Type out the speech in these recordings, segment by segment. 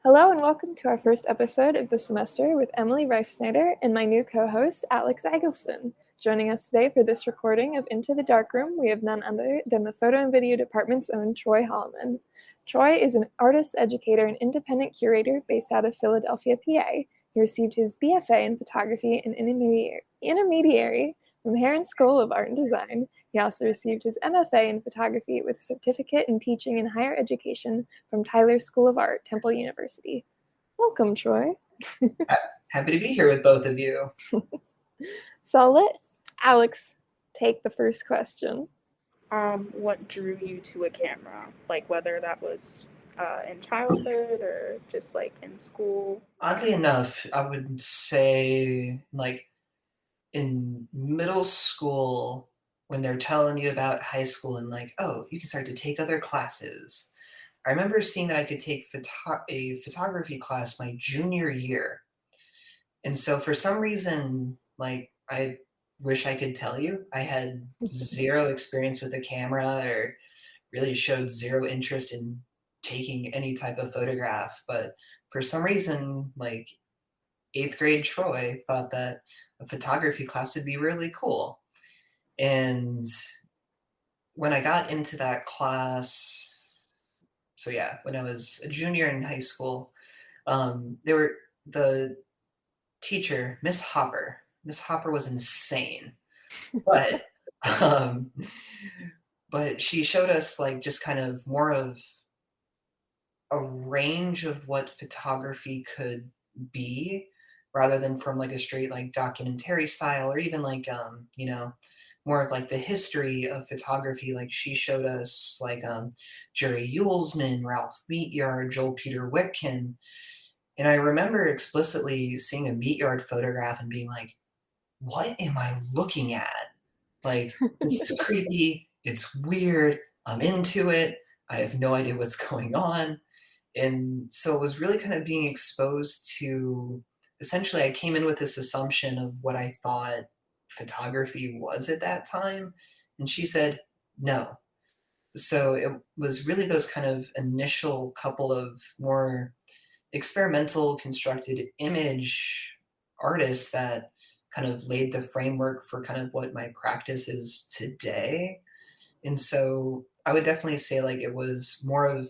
Hello and welcome to our first episode of the semester with Emily Reifsnyder and my new co-host, Alex Eggleston. Joining us today for this recording of Into the Darkroom, we have none other than the Photo and Video Department's own Troy Holleman. Troy is an artist, educator, and independent curator based out of Philadelphia, PA. He received his BFA in photography and intermediary from Heron School of Art and Design. He also received his MFA in photography with a certificate in teaching and higher education from Tyler School of Art, Temple University. Welcome, Troy. Happy to be here with both of you. So I'll let Alex take the first question. What drew you to a camera? Like whether that was in childhood or just like in school? Oddly enough, I would say like in middle school, when they're telling you about high school and like, oh, you can start to take other classes. I remember seeing that I could take a photography class my junior year. And so for some reason, like I wish I could tell you, I had zero experience with a camera or really showed zero interest in taking any type of photograph. But for some reason, like 8th grade Troy thought that a photography class would be really cool. And when I got into that class, so yeah, when I was a junior in high school, the teacher, Miss Hopper. Miss Hopper was insane, but um, but she showed us like just kind of more of a range of what photography could be rather than from like a straight like documentary style or even like more of like the history of photography. Like she showed us like Jerry Yulesman, Ralph Meatyard, Joel Peter Witkin. And I remember explicitly seeing a Meatyard photograph and being like, what am I looking at? Like, this is creepy, it's weird, I'm into it, I have no idea what's going on. And so it was really kind of being exposed to, essentially I came in with this assumption of what I thought photography was at that time. And she said, no. So it was really those kind of initial couple of more experimental constructed image artists that kind of laid the framework for kind of what my practice is today. And so I would definitely say like it was more of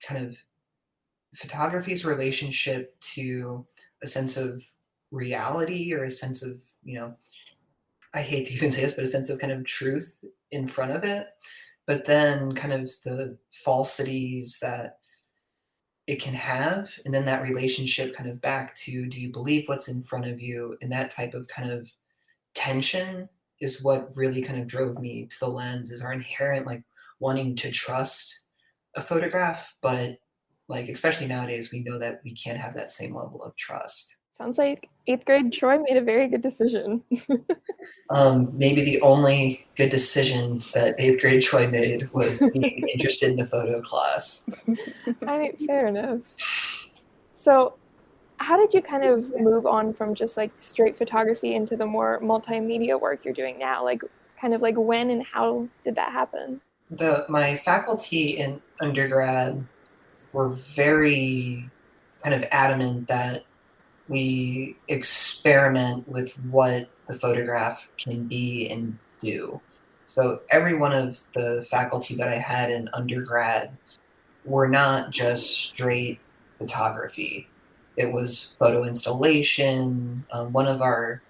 kind of photography's relationship to a sense of reality or a sense of, I hate to even say this, but a sense of kind of truth in front of it. But then kind of the falsities that it can have, and then that relationship kind of back to, do you believe what's in front of you? And that type of kind of tension is what really kind of drove me to the lens, is our inherent like wanting to trust a photograph, but like especially nowadays we know that we can't have that same level of trust. Sounds like 8th grade Troy made a very good decision. Maybe the only good decision that 8th grade Troy made was being interested in a photo class. I mean, fair enough. So how did you kind of move on from just like straight photography into the more multimedia work you're doing now? Like kind of like when and how did that happen? My faculty in undergrad were very kind of adamant that we experiment with what the photograph can be and do. So every one of the faculty that I had in undergrad were not just straight photography. It was photo installation. One of our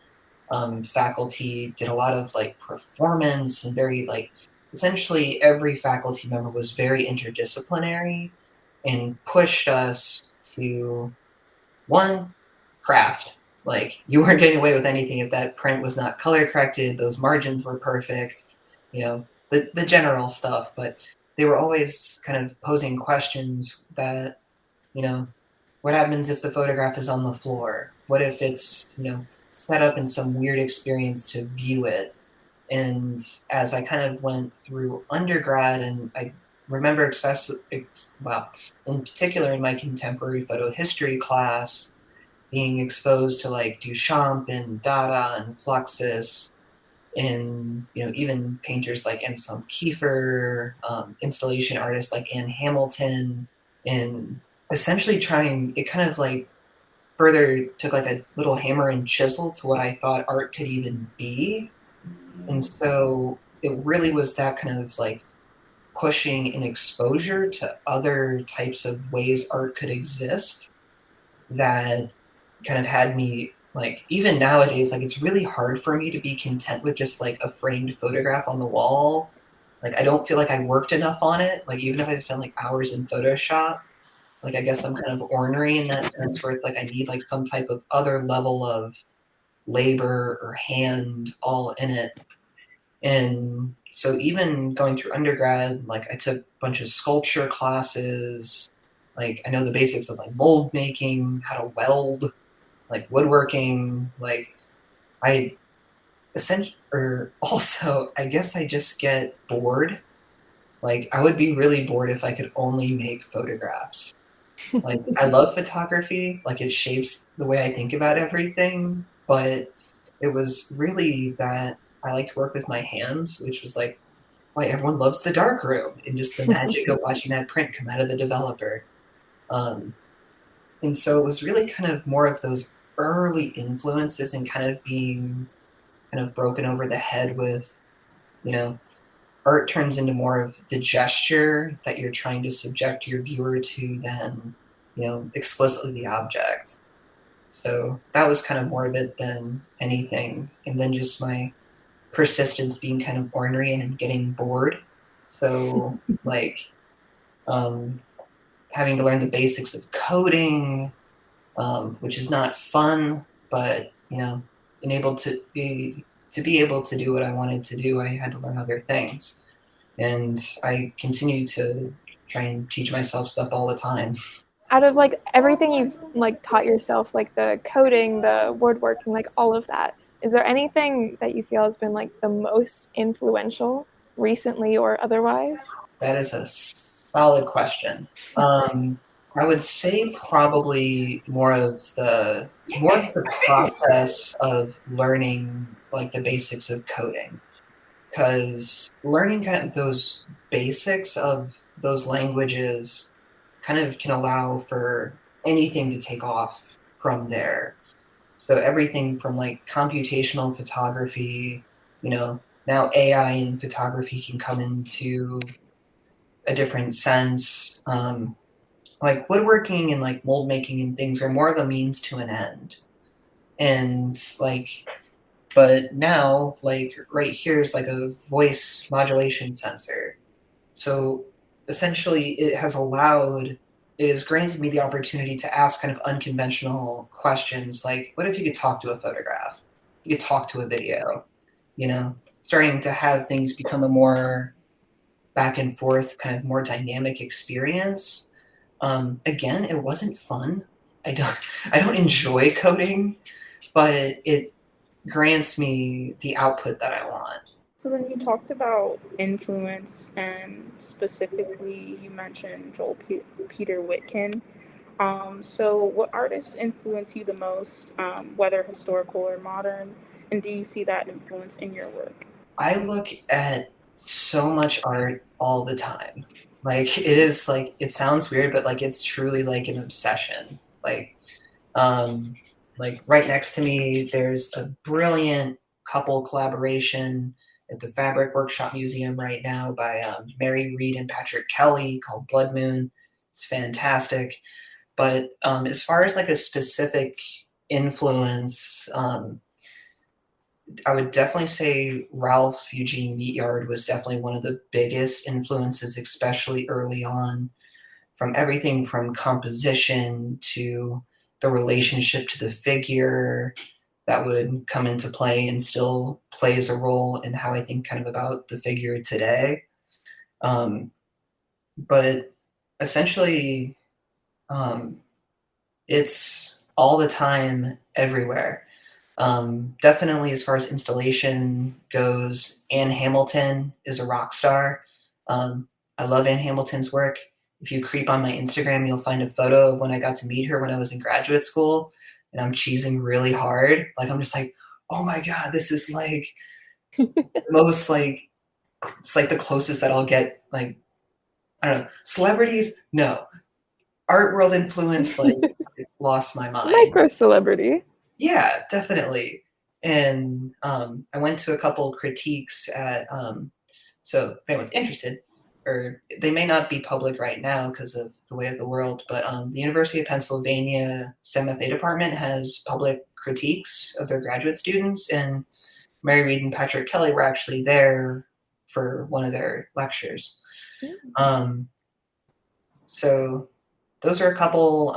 faculty did a lot of like performance and very like, essentially every faculty member was very interdisciplinary and pushed us to, one, craft. Like you weren't getting away with anything if that print was not color corrected, those margins were perfect, the general stuff. But they were always kind of posing questions that, what happens if the photograph is on the floor? What if it's, set up in some weird experience to view it? And as I kind of went through undergrad, and I remember in particular in my contemporary photo history class, being exposed to like Duchamp and Dada and Fluxus, and even painters like Anselm Kiefer, installation artists like Ann Hamilton, and essentially it kind of like further took like a little hammer and chisel to what I thought art could even be. And so it really was that kind of like pushing an exposure to other types of ways art could exist that kind of had me like, even nowadays, like it's really hard for me to be content with just like a framed photograph on the wall. Like I don't feel like I worked enough on it. Like even if I spend like hours in Photoshop, like I guess I'm kind of ornery in that sense where it's like I need like some type of other level of labor or hand all in it. And so even going through undergrad, like I took a bunch of sculpture classes. Like I know the basics of like mold making, how to weld, like woodworking. Like I essentially, or also, I guess I just get bored. Like I would be really bored if I could only make photographs. Like I love photography, like it shapes the way I think about everything, but it was really that I like to work with my hands, which was like why everyone loves the darkroom and just the magic of watching that print come out of the developer. Um, and so it was really kind of more of those early influences and kind of being kind of broken over the head with, you know, art turns into more of the gesture that you're trying to subject your viewer to than, explicitly the object. So that was kind of more of it than anything. And then just my persistence being kind of ornery and getting bored. So like um, having to learn the basics of coding, which is not fun, but being able to be able to do what I wanted to do, I had to learn other things. And I continue to try and teach myself stuff all the time. Out of like everything you've like taught yourself, like the coding, the woodworking, like all of that, is there anything that you feel has been like the most influential recently or otherwise? That is a solid question. I would say probably more of the process of learning like the basics of coding, because learning kind of those basics of those languages kind of can allow for anything to take off from there. So everything from like computational photography, now AI in photography can come into a different sense. Like woodworking and like mold making and things are more of a means to an end. And like, but now, like right here is like a voice modulation sensor. So essentially, it has granted me the opportunity to ask kind of unconventional questions like, what if you could talk to a photograph? You could talk to a video, starting to have things become a more back and forth, kind of more dynamic experience. Again, it wasn't fun. I don't enjoy coding, but it grants me the output that I want. So then you talked about influence, and specifically you mentioned Peter Witkin. So what artists influence you the most, whether historical or modern, and do you see that influence in your work? I look at so much art all the time. Like it is like it sounds weird, but like it's truly like an obsession. Um, like right next to me, there's a brilliant couple collaboration at the Fabric Workshop Museum right now by Mary Reed and Patrick Kelly called Blood Moon. It's fantastic. But as far as like a specific influence, I would definitely say Ralph Eugene Meatyard was definitely one of the biggest influences, especially early on, from everything from composition to the relationship to the figure that would come into play and still plays a role in how I think kind of about the figure today. Um, but essentially, um, it's all the time, everywhere. Definitely, as far as installation goes, Anne Hamilton is a rock star. I love Anne Hamilton's work. If you creep on my Instagram, you'll find a photo of when I got to meet her when I was in graduate school, and I'm cheesing really hard. Like I'm just like, oh my god, this is like the most like it's like the closest that I'll get. Like I don't know, celebrities. No, art world influence, like, it lost my mind. Micro celebrity. Yeah, definitely. And I went to a couple critiques at, so if anyone's interested, or they may not be public right now because of the way of the world, but the University of Pennsylvania SEM-FA department has public critiques of their graduate students, and Mary Reed and Patrick Kelly were actually there for one of their lectures. Um, so those are a couple,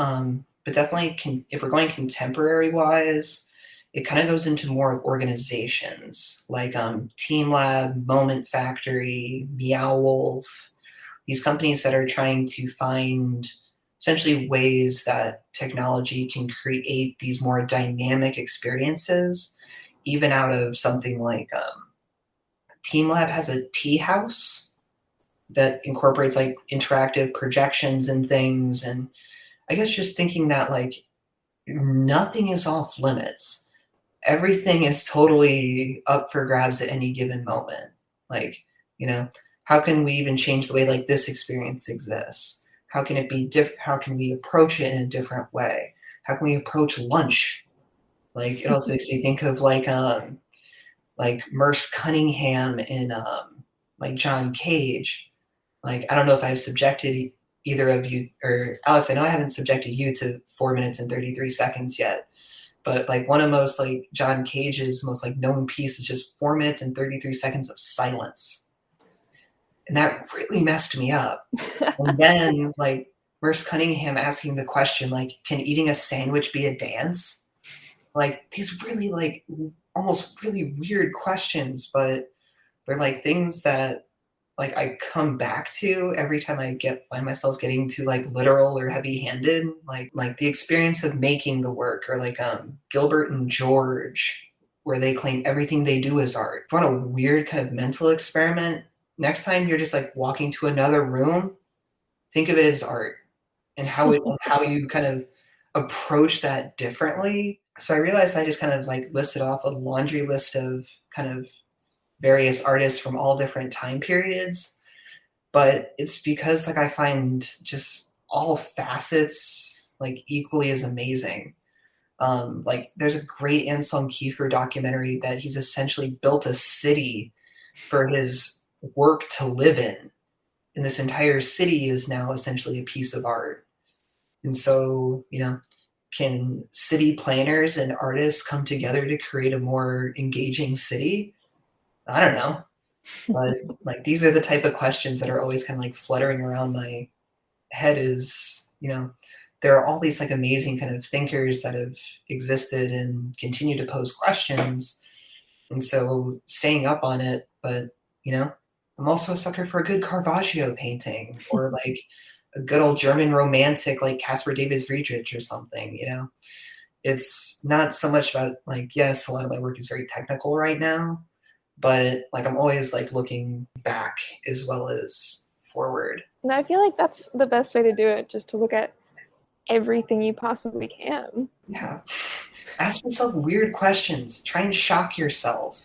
but definitely if we're going contemporary wise, it kind of goes into more of organizations like Team Lab, Moment Factory, Meow Wolf, these companies that are trying to find essentially ways that technology can create these more dynamic experiences, even out of something like Team Lab has a tea house that incorporates like interactive projections and things. And I guess just thinking that like nothing is off limits. Everything is totally up for grabs at any given moment. Like, how can we even change the way like this experience exists? How can it be different? How can we approach it in a different way? How can we approach lunch? Like, it also makes me think of like Merce Cunningham in like John Cage. Like, I don't know if I've subjected either of you, or Alex, I know I haven't subjected you to 4 minutes and 33 seconds yet, but like one of most like John Cage's most like known piece is just 4 minutes and 33 seconds of silence. And that really messed me up. And then like Merce Cunningham asking the question, like, can eating a sandwich be a dance? Like these really like almost really weird questions, but they're like things that like I come back to every time I find myself getting too like literal or heavy-handed, like the experience of making the work, or like Gilbert and George, where they claim everything they do is art. If you want a weird kind of mental experiment, next time you're just like walking to another room, think of it as art, and how you kind of approach that differently. So I realized I just kind of like listed off a laundry list of kind of various artists from all different time periods, but it's because like I find just all facets like equally as amazing. Like there's a great Anselm Kiefer documentary that he's essentially built a city for his work to live in, and this entire city is now essentially a piece of art. And so, can city planners and artists come together to create a more engaging city? I don't know. But like these are the type of questions that are always kind of like fluttering around my head is, there are all these like amazing kind of thinkers that have existed and continue to pose questions. And so staying up on it, but I'm also a sucker for a good Caravaggio painting, or like a good old German romantic like Caspar David Friedrich or something. It's not so much about like, yes, a lot of my work is very technical right now, but like I'm always like looking back as well as forward. And I feel like that's the best way to do it, just to look at everything you possibly can. Yeah. Ask yourself weird questions. Try and shock yourself.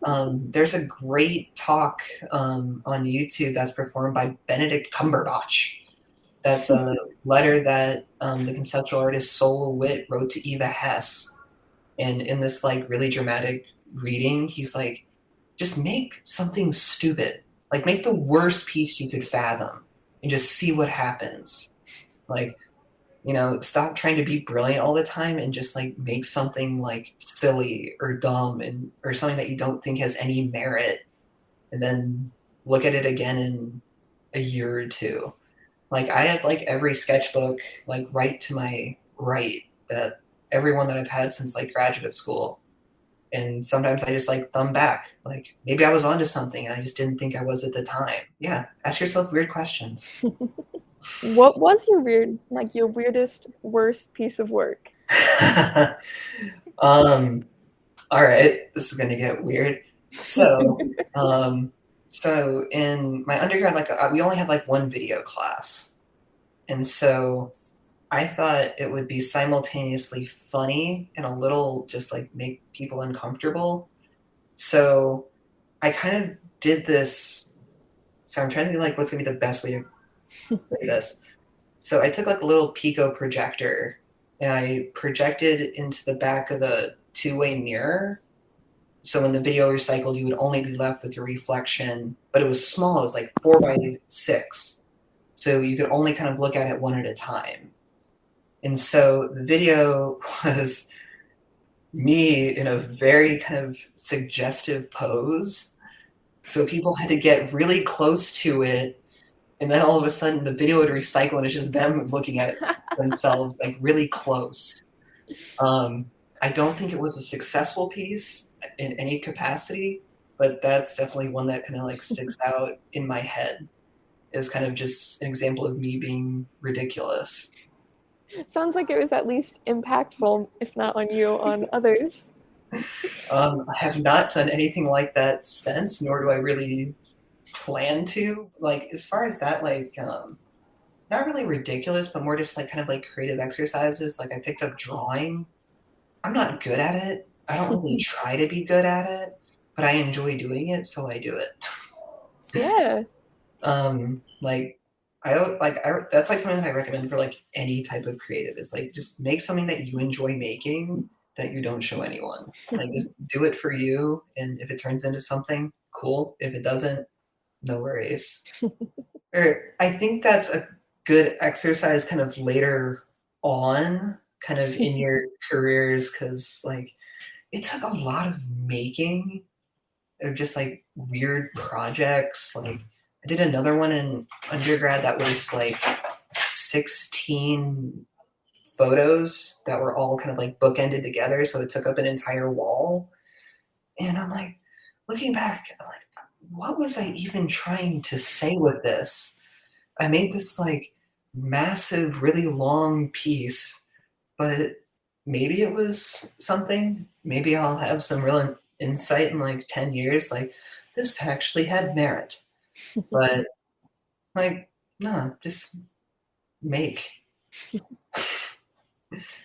There's a great talk on YouTube that's performed by Benedict Cumberbatch. That's a letter that the conceptual artist Sol LeWitt wrote to Eva Hess. And in this like really dramatic reading, he's like, just make something stupid. Like make the worst piece you could fathom and just see what happens. Like, stop trying to be brilliant all the time and just like make something like silly or dumb or something that you don't think has any merit, and then look at it again in a year or two. Like I have like every sketchbook like right to my right, that everyone that I've had since like graduate school. And sometimes I just like thumb back, like maybe I was onto something and I just didn't think I was at the time. Yeah, ask yourself weird questions. What was your weirdest, worst piece of work? All right, this is gonna get weird. So, so in my undergrad, like we only had like one video class, and so I thought it would be simultaneously funny and a little just like make people uncomfortable. So I kind of did this. So I'm trying to think like what's gonna be the best way to say this. So I took like a little Pico projector and I projected into the back of a two-way mirror. So when the video recycled, you would only be left with your reflection, but it was small. It was like 4x6. So you could only kind of look at it one at a time. And so the video was me in a very kind of suggestive pose. So people had to get really close to it. And then all of a sudden the video would recycle and it's just them looking at it themselves, like really close. I don't think it was a successful piece in any capacity, but that's definitely one that kind of like sticks out in my head as kind of just an example of me being ridiculous. Sounds like it was at least impactful, if not on you, on others. I have not done anything like that since, nor do I really plan to. Like, as far as that, like, not really ridiculous, but more just like kind of like creative exercises. Like, I picked up drawing. I'm not good at it. I don't really try to be good at it, but I enjoy doing it, so I do it. Yeah. Like that's like something that I recommend for like any type of creative is like just make something that you enjoy making that you don't show anyone. Like just do it for you, and if it turns into something, cool. If it doesn't, no worries. Or I think that's a good exercise kind of later on, kind of in your careers, because like it took a lot of making of just like weird projects. Like I did another one in undergrad that was like 16 photos that were all kind of like bookended together. So it took up an entire wall. And I'm like, looking back, I'm like, what was I even trying to say with this? I made this like massive, really long piece, but maybe it was something. Maybe I'll have some real insight in like 10 years. Like, this actually had merit. But like, no, just make.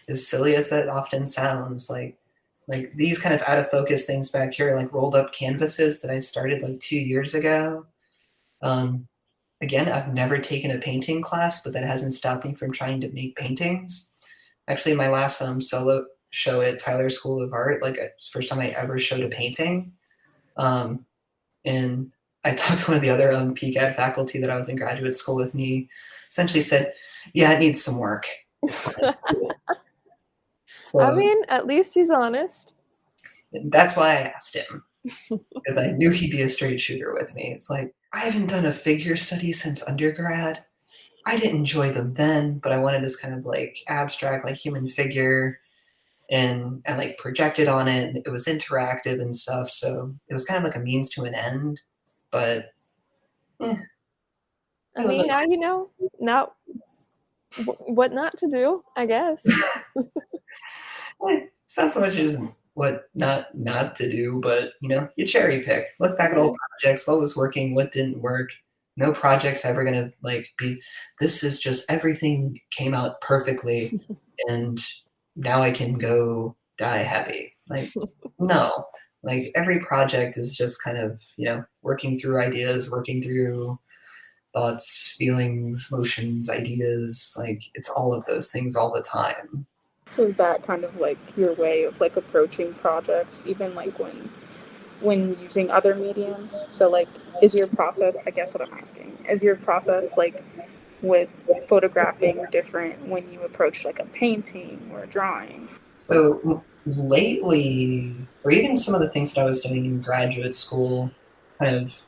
As silly as that often sounds, like these kind of out of focus things back here, like rolled up canvases that I started like 2 years ago. Again, I've never taken a painting class, but that hasn't stopped me from trying to make paintings. Actually, my last solo show at Tyler School of Art, like it's the first time I ever showed a painting. And I talked to one of the other PCAD faculty that I was in graduate school with, and he essentially said, yeah, it needs some work. So, I mean, at least he's honest. that's why I asked him, because I knew he'd be a straight shooter with me. It's like, I haven't done a figure study since undergrad. I didn't enjoy them then, but I wanted this kind of like abstract, like human figure, and I like projected on it, and it was interactive and stuff. So it was kind of like a means to an end, but I mean, now you know, now what not to do, I guess. It's not so much as what not to do, but you know, you cherry pick. Look back at old projects, what was working, what didn't work. No project's ever gonna like be, this is just everything came out perfectly and now I can go die happy. Like, no. Like every project is just kind of, you know, working through ideas, working through thoughts, feelings, emotions, ideas. Like it's all of those things all the time. So is that kind of like your way of like approaching projects, even like when using other mediums? So like, is your process, I guess what I'm asking, is your process like with photographing different when you approach like a painting or a drawing? So lately, or even some of the things that I was doing in graduate school, kind of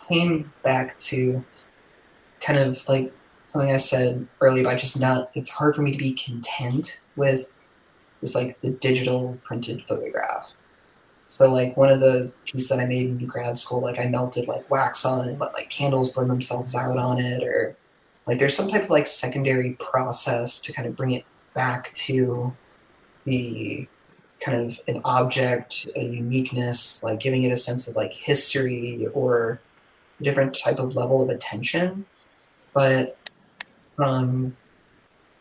came back to kind of like something I said earlier about just not, it's hard for me to be content with this like the digital printed photograph. So like one of the pieces that I made in grad school, like I melted like wax on it and let like candles burn themselves out on it, or like there's some type of like secondary process to kind of bring it back to the kind of an object, a uniqueness, like giving it a sense of like history or a different type of level of attention. But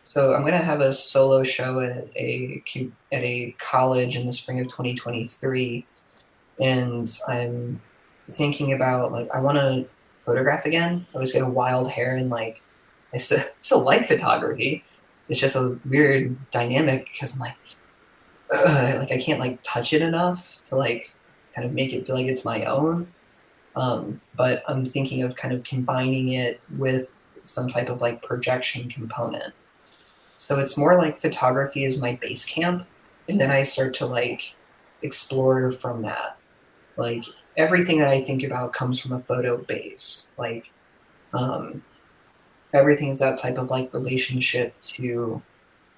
so I'm gonna have a solo show at a college in the spring of 2023, and I'm thinking about like I want to photograph again. I always get a wild hair and like still like photography. It's just a weird dynamic because I'm like I can't like touch it enough to like kind of make it feel like it's my own. But I'm thinking of kind of combining it with some type of like projection component. So it's more like photography is my base camp, and then I start to like explore from that. Like everything that I think about comes from a photo base. Like um, everything is that type of like relationship to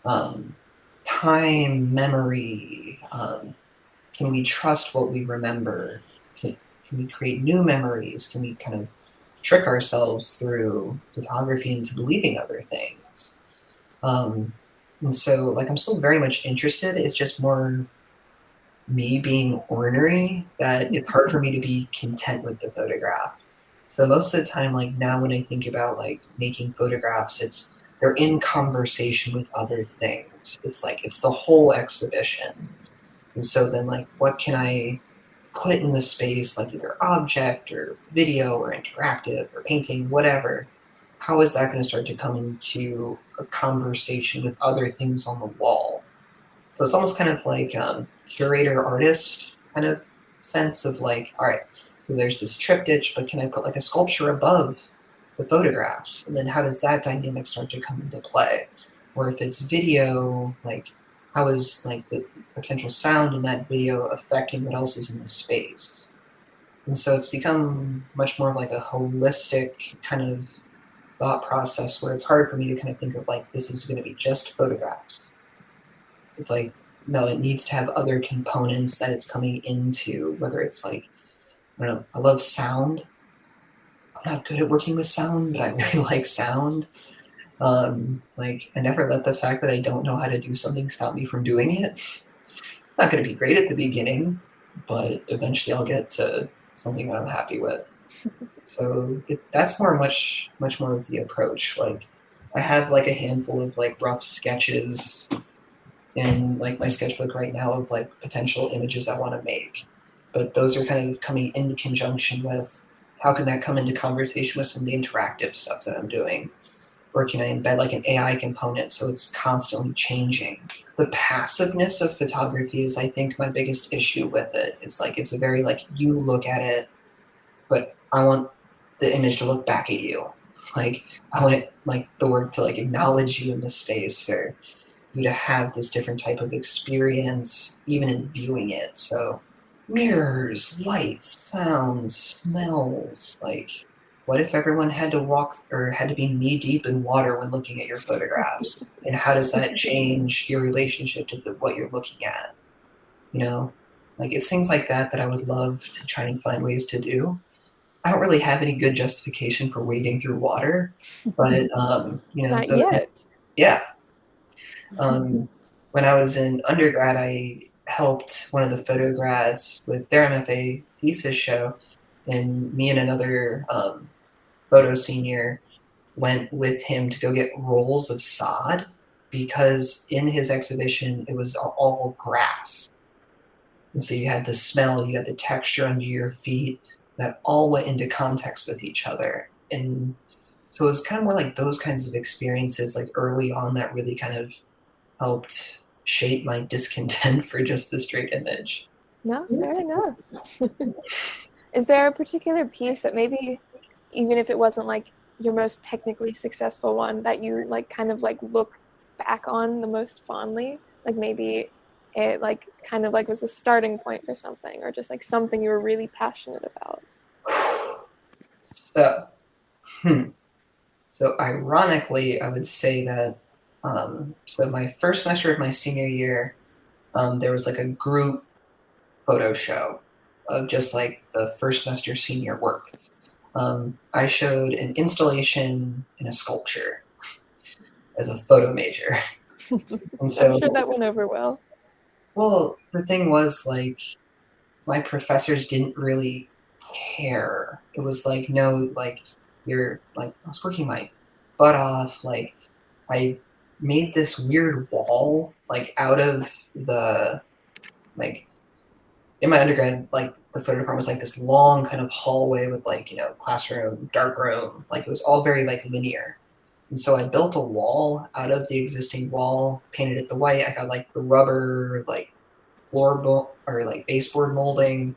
um, time, memory. Can we trust what we remember? Can we create new memories? Can we kind of trick ourselves through photography into believing other things? Um, and so, like, I'm still very much interested. It's just more me being ornery that it's hard for me to be content with the photograph. So most of the time, like now when I think about like making photographs, they're in conversation with other things. It's like it's the whole exhibition. And so then like what can I put in the space, like either object or video or interactive or painting, whatever? How is that going to start to come into a conversation with other things on the wall? So it's almost kind of like curator artist kind of sense of like, all right, so there's this triptych, but can I put like a sculpture above the photographs? And then how does that dynamic start to come into play? Or if it's video, like how is like the potential sound in that video affecting what else is in the space? And so it's become much more of like a holistic kind of thought process where it's hard for me to kind of think of like this is going to be just photographs. It's like, no, it needs to have other components that it's coming into, whether it's like, I don't know, I love sound. I'm not good at working with sound, but I really like sound. Like, I never let the fact that I don't know how to do something stop me from doing it. It's not going to be great at the beginning, but eventually I'll get to something that I'm happy with. So that's much more of the approach. Like, I have like a handful of like rough sketches in like my sketchbook right now of like potential images I want to make. But those are kind of coming in conjunction with how can that come into conversation with some of the interactive stuff that I'm doing? Or can I embed like an AI component so it's constantly changing? The passiveness of photography is I think my biggest issue with it. It's like it's a very like you look at it, but I want the image to look back at you. Like I want it, like the work to like acknowledge you in the space or you to have this different type of experience even in viewing it. So mirrors, lights, sounds, smells, like what if everyone had to walk or had to be knee deep in water when looking at your photographs? And how does that change your relationship to what you're looking at? You know, like it's things like that that I would love to try and find ways to do. I don't really have any good justification for wading through water, but you know, Not those yet. yeah, when I was in undergrad, I helped one of the photo grads with their MFA thesis show, and me and another photo senior went with him to go get rolls of sod because in his exhibition it was all grass. And so you had the smell, you had the texture under your feet that all went into context with each other. And so it was kind of more like those kinds of experiences like early on that really kind of helped shape my discontent for just the straight image. No, fair enough. Is there a particular piece that maybe, even if it wasn't like your most technically successful one, that you like kind of like look back on the most fondly? Like maybe it like kind of like was a starting point for something, or just like something you were really passionate about. So, so ironically, I would say that so my first semester of my senior year, there was like a group photo show of just like the first semester senior work. I showed an installation and a sculpture as a photo major. And so, I'm sure that went over well. well, the thing was like my professors didn't really care. It was like, no, like you're like I was working my butt off. Like I made this weird wall like out of the like in my undergrad, like the photo department was like this long kind of hallway with like, you know, classroom, dark room. Like it was all very like linear. And so I built a wall out of the existing wall, painted it the white. I got like the rubber, like or like baseboard molding.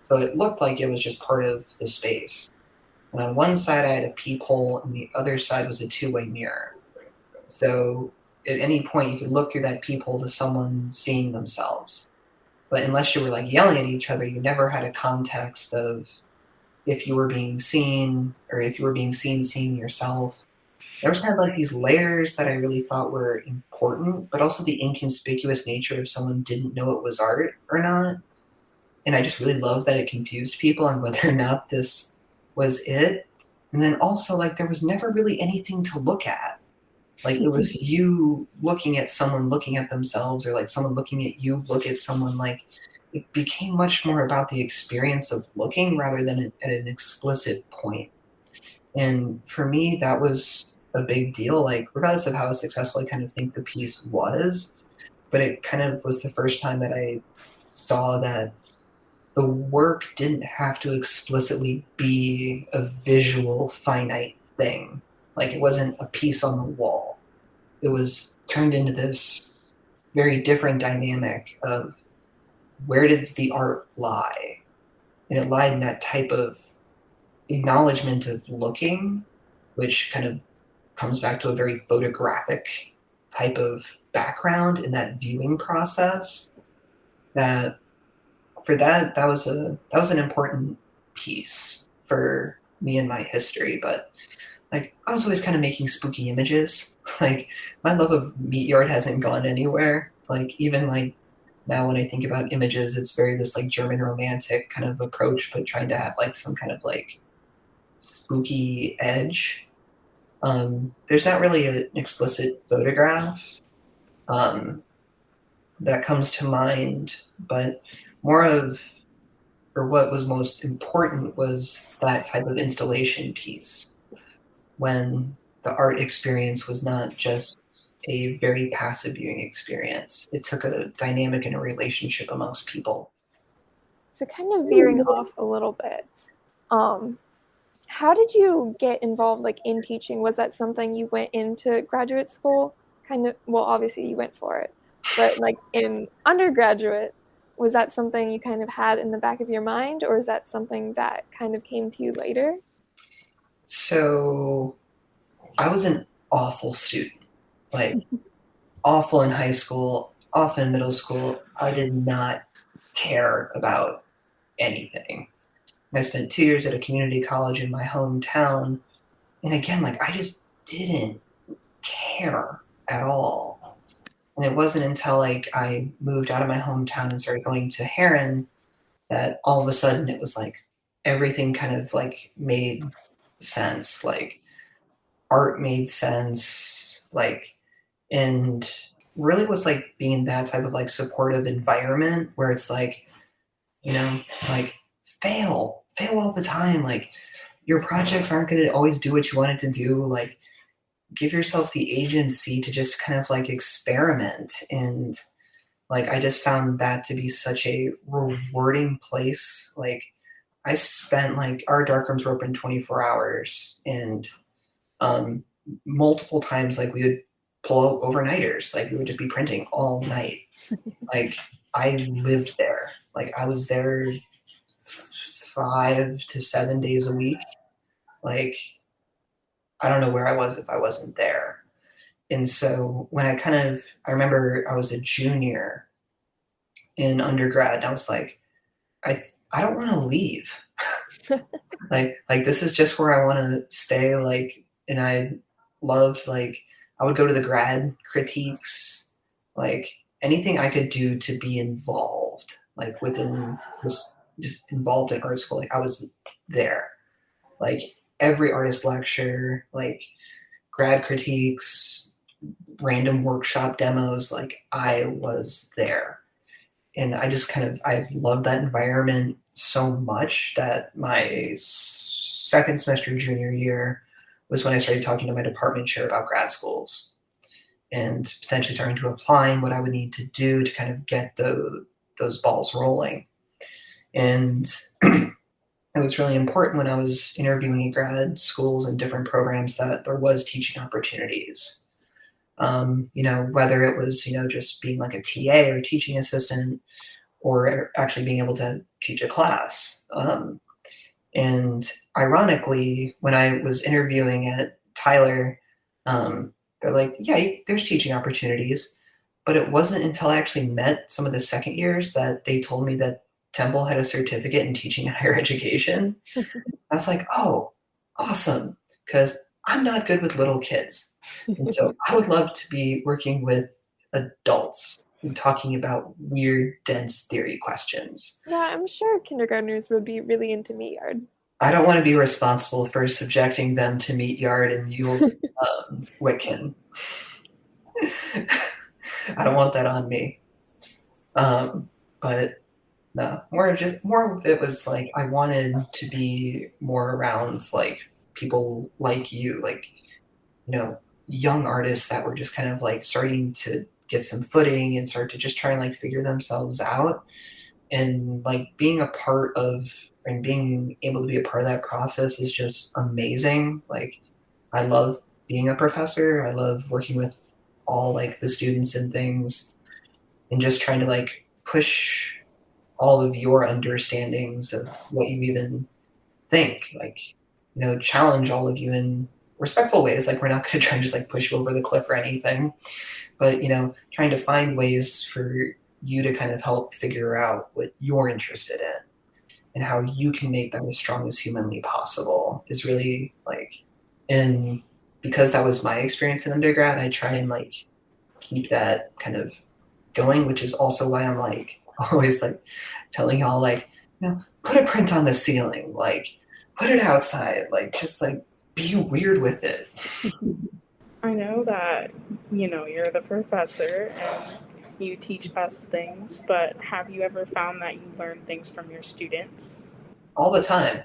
So it looked like it was just part of the space. And on one side I had a peephole and the other side was a two-way mirror. So at any point you could look through that peephole to someone seeing themselves. But unless you were like yelling at each other, you never had a context of if you were being seen or if you were being seen seeing yourself. There was kind of like these layers that I really thought were important, but also the inconspicuous nature if someone didn't know it was art or not. And I just really love that it confused people on whether or not this was it. And then also, like, there was never really anything to look at. Like, it was you looking at someone looking at themselves, or like someone looking at you look at someone. Like, it became much more about the experience of looking rather than at an explicit point. And for me, that was a big deal. Like, regardless of how successful I kind of think the piece was, but it kind of was the first time that I saw that the work didn't have to explicitly be a visual, finite thing. Like, it wasn't a piece on the wall. It was turned into this very different dynamic of where does the art lie? And it lied in that type of acknowledgement of looking, which kind of comes back to a very photographic type of background in that viewing process. That for that was an important piece for me in my history. But like, I was always kind of making spooky images. Like, my love of meat yard hasn't gone anywhere. Like, even like now when I think about images, it's very this like German romantic kind of approach, but trying to have like some kind of like spooky edge. There's not really an explicit photograph that comes to mind, but more of, or what was most important was that type of installation piece when the art experience was not just a very passive viewing experience. It took a dynamic and a relationship amongst people. So kind of veering off a little bit, how did you get involved like in teaching? Was that something you went into graduate school? Kind of, well, obviously you went for it, but like in undergraduate, was that something you kind of had in the back of your mind, or is that something that kind of came to you later? So I was an awful student, like awful in high school, awful in middle school. I did not care about anything. I spent 2 years at a community college in my hometown. And again, like, I just didn't care at all. And it wasn't until like I moved out of my hometown and started going to Heron that all of a sudden it was like everything kind of like made sense. Like, art made sense. Like, and really was like being in that type of like supportive environment where it's like, you know, like, fail all the time. Like, your projects aren't going to always do what you want it to do. Like, give yourself the agency to just kind of like experiment. And like, I just found that to be such a rewarding place. Like, I spent like, our dark rooms were open 24 hours, and um, multiple times, like, we would pull out overnighters. Like, we would just be printing all night. Like, I lived there. Like, I was there 5 to 7 days a week. Like, I don't know where I was if I wasn't there. And so when I remember I was a junior in undergrad, and I was like, I don't want to leave. like this is just where I want to stay. Like, and I loved, like, I would go to the grad critiques, like anything I could do to be involved, like within this, just involved in art school. Like, I was there. Like, every artist lecture, like grad critiques, random workshop demos, like, I was there. And I just I loved that environment so much that my second semester junior year was when I started talking to my department chair about grad schools and potentially starting to apply and what I would need to do to kind of get those balls rolling. And it was really important when I was interviewing at grad schools and different programs that there was teaching opportunities. Whether it was, just being like a TA or teaching assistant or actually being able to teach a class. And ironically, when I was interviewing at Tyler, they're like, yeah, there's teaching opportunities. But it wasn't until I actually met some of the second years that they told me that Temple had a certificate in teaching and higher education. I was like, oh, awesome, because I'm not good with little kids. And so I would love to be working with adults and talking about weird, dense theory questions. Yeah, I'm sure kindergartners would be really into Meat Yard. I don't want to be responsible for subjecting them to Meat Yard and Yule Wiccan. I don't want that on me. But no, more of it was like I wanted to be more around like people like you, like young artists that were just kind of like starting to get some footing and start to just try and like figure themselves out. And like being a part of and being able to be a part of that process is just amazing. Like I love being a professor. I love working with all like the students and things and just trying to like push all of your understandings of what you even think, like, challenge all of you in respectful ways. Like we're not going to try and just like push you over the cliff or anything, but trying to find ways for you to kind of help figure out what you're interested in and how you can make them as strong as humanly possible is really like, and because that was my experience in undergrad, I try and like keep that kind of going, which is also why I'm like always like telling y'all like, put a print on the ceiling, like put it outside, like just like be weird with it. I know that, you're the professor and you teach us things, but have you ever found that you learn things from your students? All the time.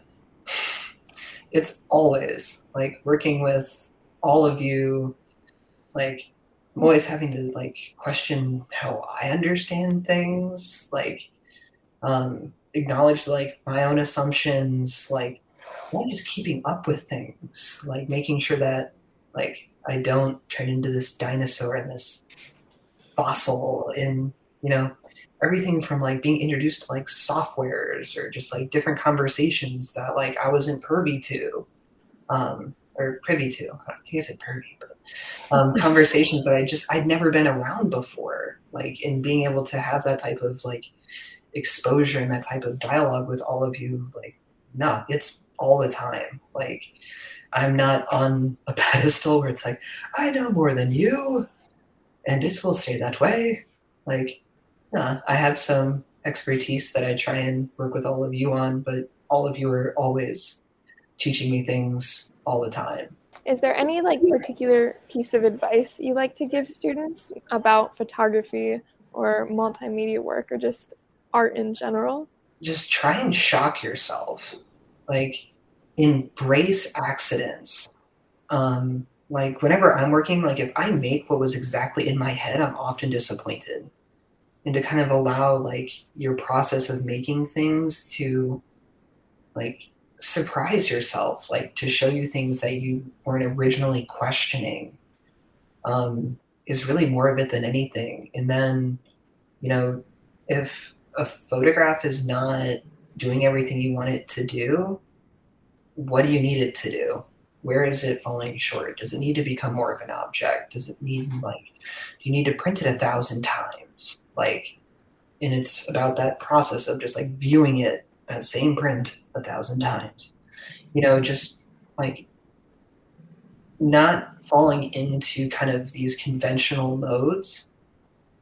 It's always like working with all of you, like I'm always having to like question how I understand things, like acknowledge like my own assumptions, like not just keeping up with things, like making sure that like I don't turn into this dinosaur and this fossil in everything from like being introduced to like softwares or just like different conversations that like I wasn't privy to, or privy to. I think I said privy, but conversations that I'd never been around before, like in being able to have that type of like exposure and that type of dialogue with all of you, like no, it's all the time. Like I'm not on a pedestal where it's like I know more than you and it will stay that way. Like I have some expertise that I try and work with all of you on, but all of you are always teaching me things all the time. Is there any like particular piece of advice you like to give students about photography or multimedia work or just art in general? Just try and shock yourself. Like embrace accidents. Like whenever I'm working, like if I make what was exactly in my head, I'm often disappointed. And to kind of allow like your process of making things to like surprise yourself, like to show you things that you weren't originally questioning, is really more of it than anything. And then, if a photograph is not doing everything you want it to do, what do you need it to do? Where is it falling short? Does it need to become more of an object? Does it need do you need to print it 1,000 times? Like, and it's about that process of just like viewing it, that same print 1,000 times. Just like not falling into kind of these conventional modes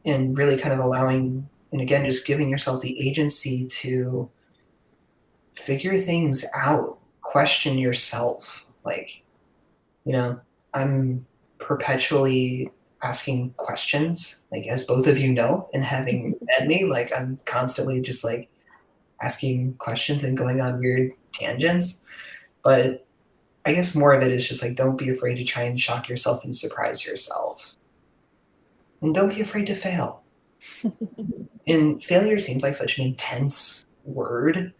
and really kind of allowing, and again, just giving yourself the agency to figure things out, question yourself. Like, I'm perpetually asking questions, like as both of you know, and having met me, like I'm constantly just like asking questions and going on weird tangents. But I guess more of it is just like don't be afraid to try and shock yourself and surprise yourself. And don't be afraid to fail. And failure seems like such an intense word,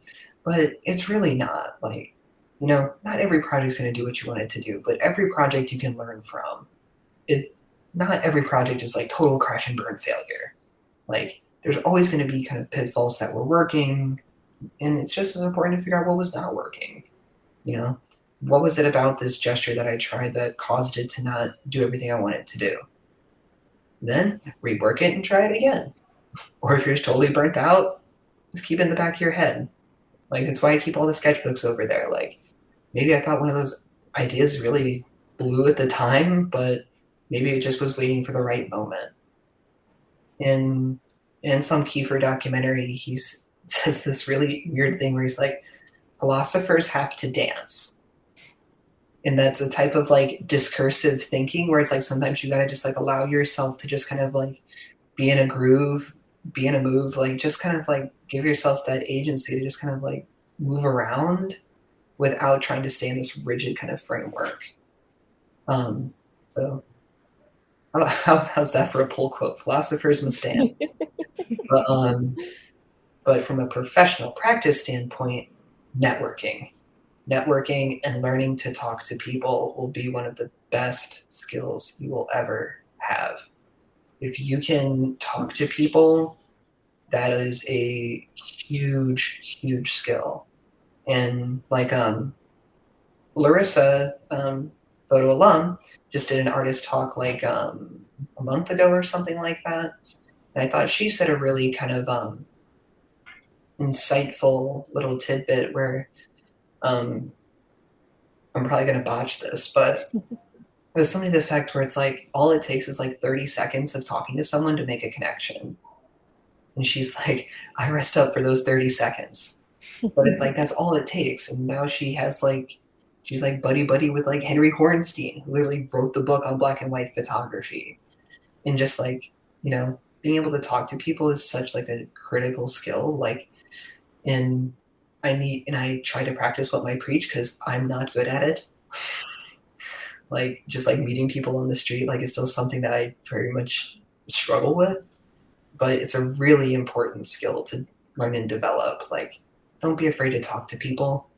but it's really not. Like, not every project's going to do what you want it to do, but every project you can learn from. Not every project is like total crash and burn failure. Like, there's always going to be kind of pitfalls that were working, and it's just as important to figure out what was not working. What was it about this gesture that I tried that caused it to not do everything I wanted to do? Then rework it and try it again. Or if you're just totally burnt out, just keep it in the back of your head. Like, that's why I keep all the sketchbooks over there. Like, maybe I thought one of those ideas really blew at the time, but maybe it just was waiting for the right moment. In some Kiefer documentary, he says this really weird thing where he's like, philosophers have to dance. And that's a type of like discursive thinking where it's like sometimes you gotta just like allow yourself to just kind of like be in a groove, be in a move, like just kind of like give yourself that agency to just kind of like move around without trying to stay in this rigid kind of framework. So how's that for a pull quote? Philosophers must dance. But from a professional practice standpoint, networking and learning to talk to people will be one of the best skills you will ever have. If you can talk to people, that is a huge, huge skill. And like Larissa, photo alum, just did an artist talk like a month ago or something like that. And I thought she said a really kind of insightful little tidbit where I'm probably going to botch this, but there's something to the effect where it's like all it takes is like 30 seconds of talking to someone to make a connection. And she's like, I rest up for those 30 seconds. But it's like that's all it takes. And now she's like buddy with like Henry Hornstein, who literally wrote the book on black and white photography. And just like, being able to talk to people is such like a critical skill. Like, and I try to practice what I preach because I'm not good at it. Like just like meeting people on the street, like it's still something that I very much struggle with, but it's a really important skill to learn and develop. Like, don't be afraid to talk to people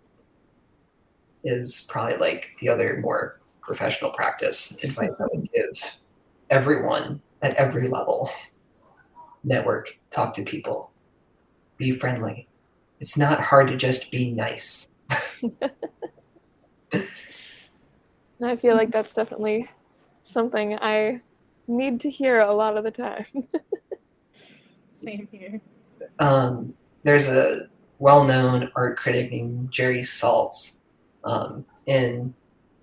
is probably like the other more professional practice advice I would give everyone at every level. Network, talk to people, be friendly. It's not hard to just be nice. I feel like that's definitely something I need to hear a lot of the time. Same here. There's a well-known art critic named Jerry Saltz.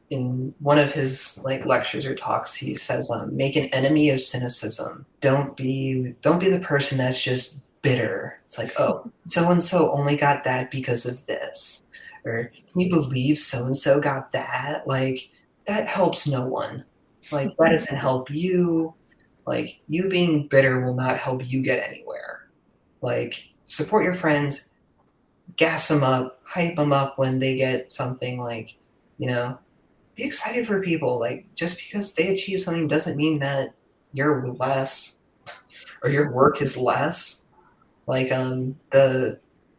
In one of his like lectures or talks, he says, "Make an enemy of cynicism. Don't be the person that's just bitter. It's like, oh, so and so only got that because of this, or can you believe so and so got that? Like, that helps no one. Like, that doesn't help you. Like, you being bitter will not help you get anywhere. Like, support your friends, gas them up, hype them up when they get something. Like, be excited for people. Like, just because they achieve something doesn't mean that you're less or your work is less. Like,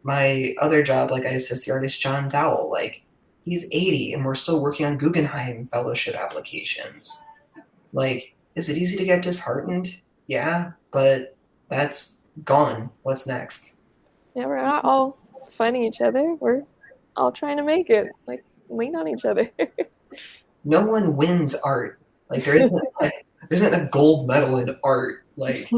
my other job, like I assist the artist John Dowell. Like, he's 80 and we're still working on Guggenheim fellowship applications. Like, is it easy to get disheartened? Yeah, but that's gone. What's next? Yeah, we're not all fighting each other. We're all trying to make it. Like, lean on each other. No one wins art. Like, there isn't a gold medal in art. Like,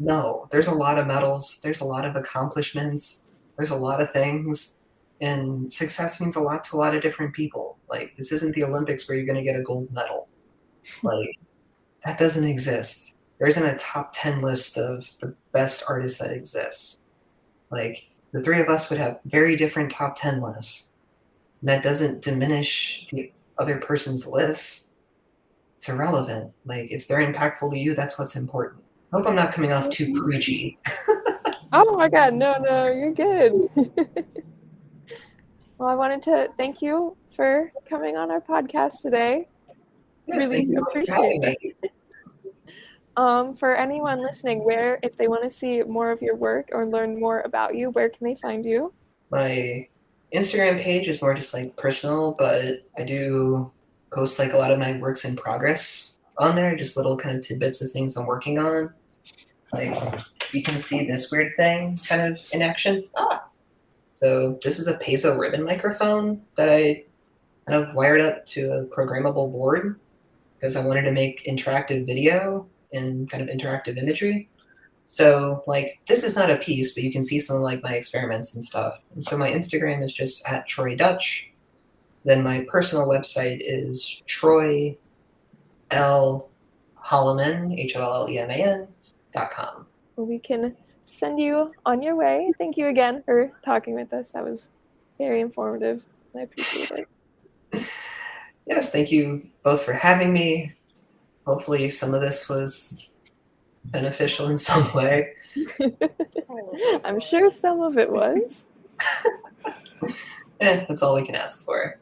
no, there's a lot of medals. There's a lot of accomplishments. There's a lot of things. And success means a lot to a lot of different people. Like, this isn't the Olympics where you're going to get a gold medal. Like, that doesn't exist. There isn't a top 10 list of the best artists that exists. Like, the three of us would have very different top 10 lists. And that doesn't diminish the other person's list. It's irrelevant. Like, if they're impactful to you, that's what's important. I hope I'm not coming off too preachy. Oh my God, no, you're good. Well, I wanted to thank you for coming on our podcast today. Yes, Really thank you for having me. For anyone listening, if they want to see more of your work or learn more about you, where can they find you? My Instagram page is more just like personal, but I do post like a lot of my works in progress on there, just little kind of tidbits of things I'm working on. Like you can see this weird thing kind of in action. So this is a piezo ribbon microphone that I kind of wired up to a programmable board because I wanted to make interactive video and kind of interactive imagery. So like this is not a piece, but you can see some of like my experiments and stuff. And so my Instagram is just at Troy Dutch. Then my personal website is Troy L Holleman, HOLLEMAN.com. Well, we can send you on your way. Thank you again for talking with us. That was very informative. I appreciate it. Yes, thank you both for having me. Hopefully some of this was beneficial in some way. I'm sure some of it was. That's all we can ask for.